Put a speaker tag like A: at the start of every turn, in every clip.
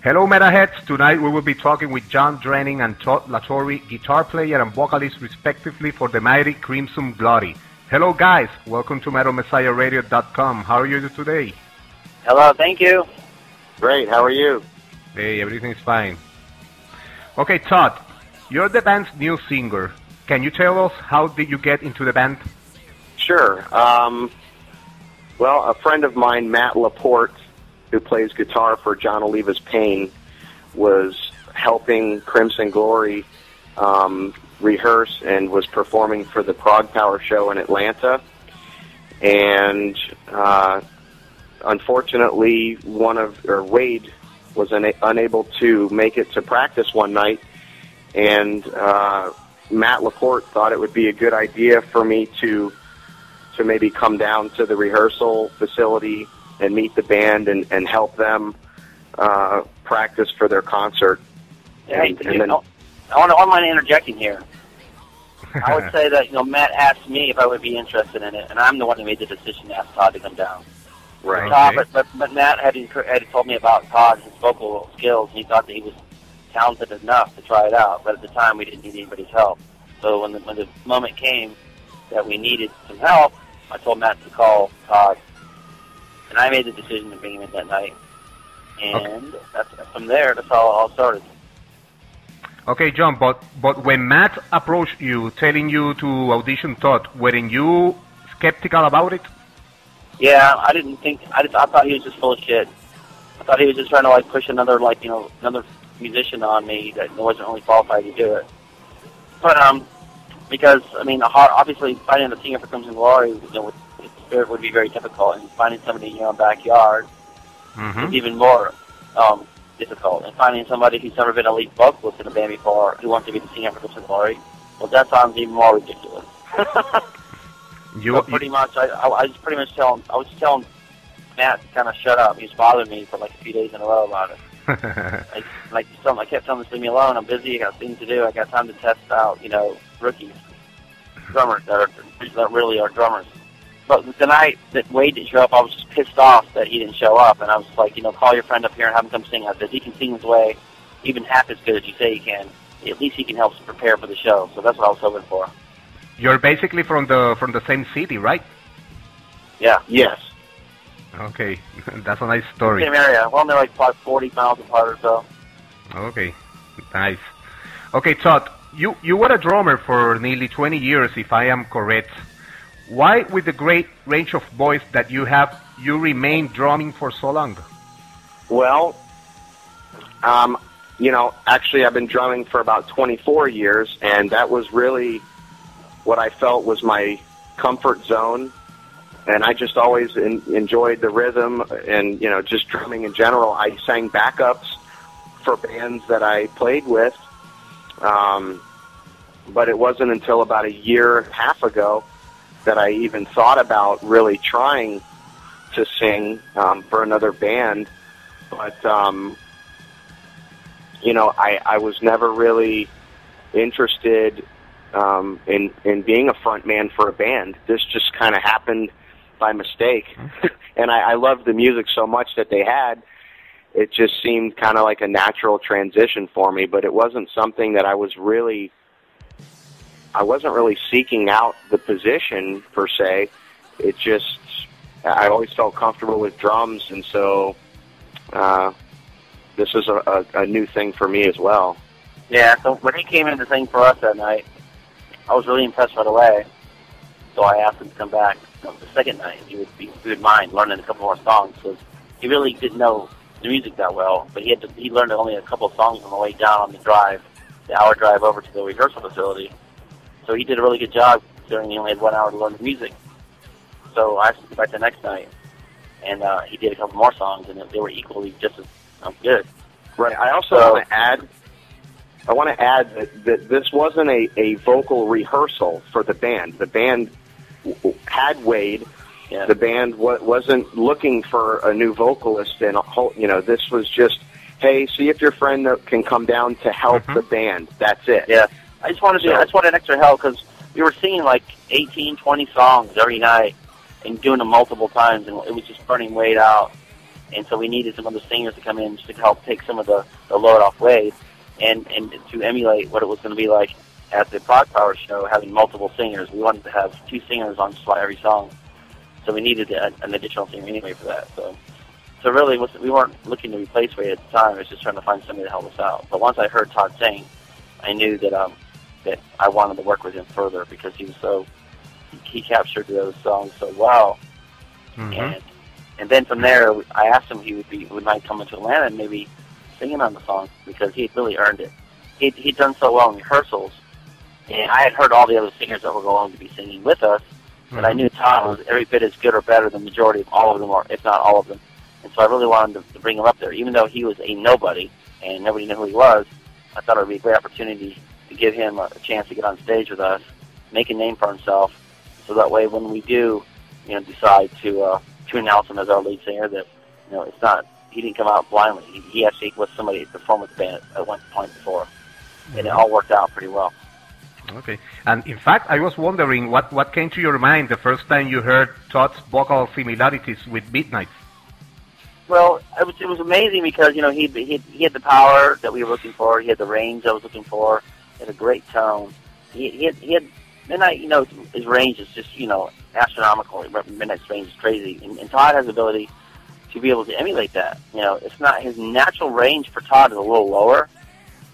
A: Hello, Metaheads. Tonight we will be talking with Jon Drenning and Todd, Torre, guitar player and vocalist respectively for the mighty Crimson Glory. Hello, guys. Welcome to MetalMessiahRadio.com. How are you today?
B: Hello, thank you.
C: Great. How are you?
A: Hey, everything's fine. Okay, Todd, you're the band's new singer. Can you tell us how did you get into the band?
C: Sure. Well, a friend of mine, Matt Laporte, who plays guitar for John Oliva's Pain, was helping Crimson Glory rehearse and was performing for the Prog Power show in Atlanta. And unfortunately, Wade was unable to make it to practice one night, and Matt Laporte thought it would be a good idea for me to maybe come down to the rehearsal facility and meet the band and help them practice for their concert.
B: I don't mind interjecting here. I would say that Matt asked me if I would be interested in it, and I'm the one who made the decision to ask Todd to come down.
C: Right.
B: Todd, but Matt had told me about Todd, his vocal skills, and he thought that he was talented enough to try it out. But at the time, we didn't need anybody's help. So when the moment came that we needed some help, I told Matt to call Todd. And I made the decision to bring him in that night. And from there, that's how it all started.
A: Okay, John, but when Matt approached you, telling you to audition Todd, weren't you skeptical about it?
B: Yeah, I thought he was just full of shit. I thought he was just trying to push another musician on me that wasn't really qualified to do it. But because obviously finding a singer for Crimson Glory, would be very difficult, and finding somebody in your own backyard is even more difficult. And finding somebody who's never been a lead vocalist in a band before who wants to be the singer for Crimson Glory, well, that sounds even more ridiculous. Pretty much, I was just telling Matt to kind of shut up. He was bothering me for a few days in a row about it. I kept telling him to leave me alone. I'm busy. I got things to do. I got time to test out, rookies, drummers that really are drummers. But the night that Wade didn't show up, I was just pissed off that he didn't show up. And I was like, call your friend up here and have him come sing. I said, he can sing his way even half as good as you say he can. At least he can help us prepare for the show. So that's what I was hoping for.
A: You're basically from the same city, right?
B: Yeah.
C: Yes.
A: Okay, that's a nice story.
B: Same area. Well, they're 40 miles apart or so.
A: Okay, nice. Okay, Todd, you were a drummer for nearly 20 years, if I am correct. Why, with the great range of voice that you have, you remain drumming for so long?
C: Well, actually I've been drumming for about 24 years, and that was really what I felt was my comfort zone. And I just always enjoyed the rhythm and, just drumming in general. I sang backups for bands that I played with. But it wasn't until about a year and a half ago that I even thought about really trying to sing for another band. But, I was never really interested in being a front man for a band. This just kind of happened by mistake. And I loved the music so much that they had. It just seemed kind of like a natural transition for me, but it wasn't something that I wasn't really seeking out the position per se. It just, I always felt comfortable with drums, and so this is a new thing for me as well.
B: Yeah, so when he came in to sing for us that night, I was really impressed right away. So I asked him to come back the second night. He would mind learning a couple more songs, because he really didn't know the music that well, but he learned only a couple of songs on the way down on the hour drive over to the rehearsal facility. So he did a really good job, considering he only had 1 hour to learn the music. So I asked him to come back the next night, and he did a couple more songs, and they were equally just as good.
C: Right. I also want to add that this wasn't a vocal rehearsal for the band. The band had Wade.
B: Yeah.
C: The band wasn't looking for a new vocalist, and this was just, hey, see if your friend can come down to help the band. That's it.
B: Yeah. I just wanted extra help, because we were singing 18, 20 songs every night and doing them multiple times, and it was just burning Wade out. And so we needed some other singers to come in just to help take some of the load off Wade and to emulate what it was going to be like at the Prog Power show, having multiple singers. We wanted to have 2 singers on just about every song. So we needed an additional singer anyway for that. So really, we weren't looking to replace Wade at the time. I was just trying to find somebody to help us out. But once I heard Todd sing, I knew that that I wanted to work with him further because he was he captured those songs so well.
A: Mm-hmm.
B: And then from there, I asked him if he would mind coming to Atlanta and maybe singing on the song because he had really earned it. He'd done so well in rehearsals, and I had heard all the other singers that were going to be singing with us, but I knew Todd was every bit as good or better than the majority of all of them, or if not all of them. And so I really wanted to bring him up there. Even though he was a nobody and nobody knew who he was, I thought it would be a great opportunity to give him a chance to get on stage with us, make a name for himself, so that way when we do, decide to announce him as our lead singer, that it's not, he didn't come out blindly. He actually was somebody to perform with the band at one point before, and it all worked out pretty well.
A: Okay, and in fact, I was wondering what came to your mind the first time you heard Todd's vocal similarities with Midnight.
B: Well, it was amazing because he had the power that we were looking for. He had the range I was looking for. He had a great tone. He had Midnight. His range is just astronomical. Midnight's range is crazy, and Todd has the ability to be able to emulate that. It's not his natural range for Todd is a little lower.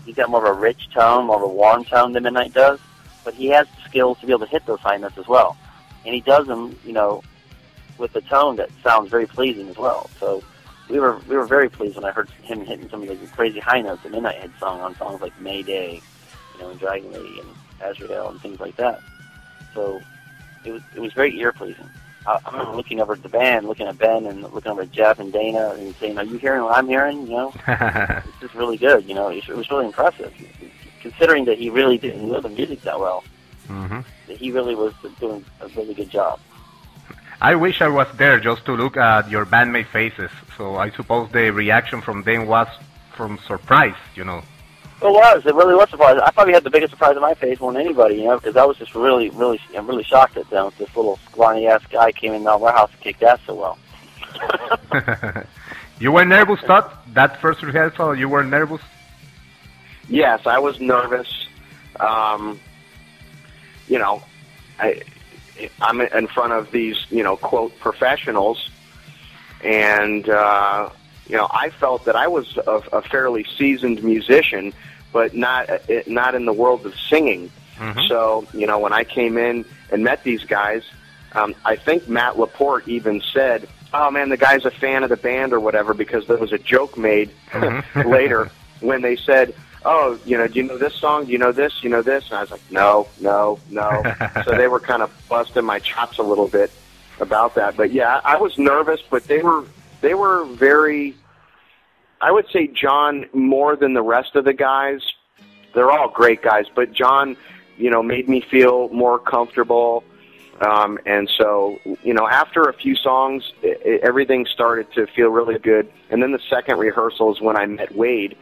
B: He's got more of a rich tone, more of a warm tone than Midnight does, but he has the skills to be able to hit those high notes as well, and he does them, with a tone that sounds very pleasing as well. So we were very pleased when I heard him hitting some of the crazy high notes that Midnight had sung on songs like Mayday, and Dragon Lady and Azrael and things like that. So it was very ear pleasing. I remember looking over at the band, looking at Ben and looking over at Jeff and Dana and saying, "Are you hearing what I'm hearing?" It's just really good. It was really impressive, considering that he really didn't know the music that well.
A: Mm-hmm.
B: That he really was doing a really good job.
A: I wish I was there just to look at your bandmate faces. So I suppose the reaction from them was from surprise,
B: It really was surprising. I probably had the biggest surprise on my face more than anybody, because I was just really shocked at them. This little scrawny-ass guy came in our warehouse and kicked ass so well.
C: You were nervous, Todd? That first rehearsal, you were nervous?
D: Yes, I was nervous. I'm in front of these, quote, professionals, and, I felt that I was a fairly seasoned musician, but not in the world of singing.
A: Mm-hmm.
D: So, when I came in and met these guys, I think Matt Laporte even said, "Oh man, the guy's a fan of the band or whatever," because there was a joke made later when they said, "Oh, do you know this song? Do you know this? You know this?" And I was like, no. So they were kind of busting my chops a little bit about that. But yeah, I was nervous, but they were very, I would say Jon more than the rest of the guys. They're all great guys, but Jon, made me feel more comfortable. And so, after a few songs, everything started to feel really good. And then the second rehearsal is when I met Wade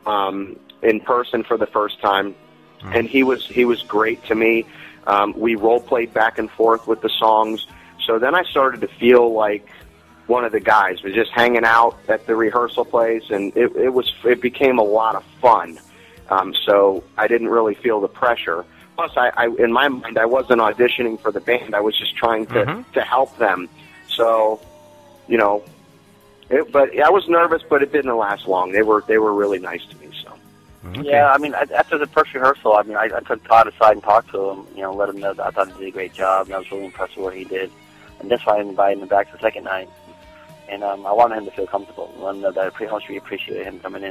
D: in person for the first time, and he was great to me. We role played back and forth with the songs. So then I started to feel like one of the guys. Was just hanging out at the rehearsal place, and it became a lot of fun. So I didn't really feel the pressure. Plus, I in my mind, I wasn't auditioning for the band. I was just trying to help them. So, but I was nervous, but it didn't last long. They were really nice to me. So.
A: Okay.
B: Yeah, after the first rehearsal, I took Todd aside and talked to him. Let him know that I thought he did a great job, and I was really impressed with what he did. And that's why I invited him back the second night. And I wanted him to feel comfortable. I let him know that how much we appreciated him coming in.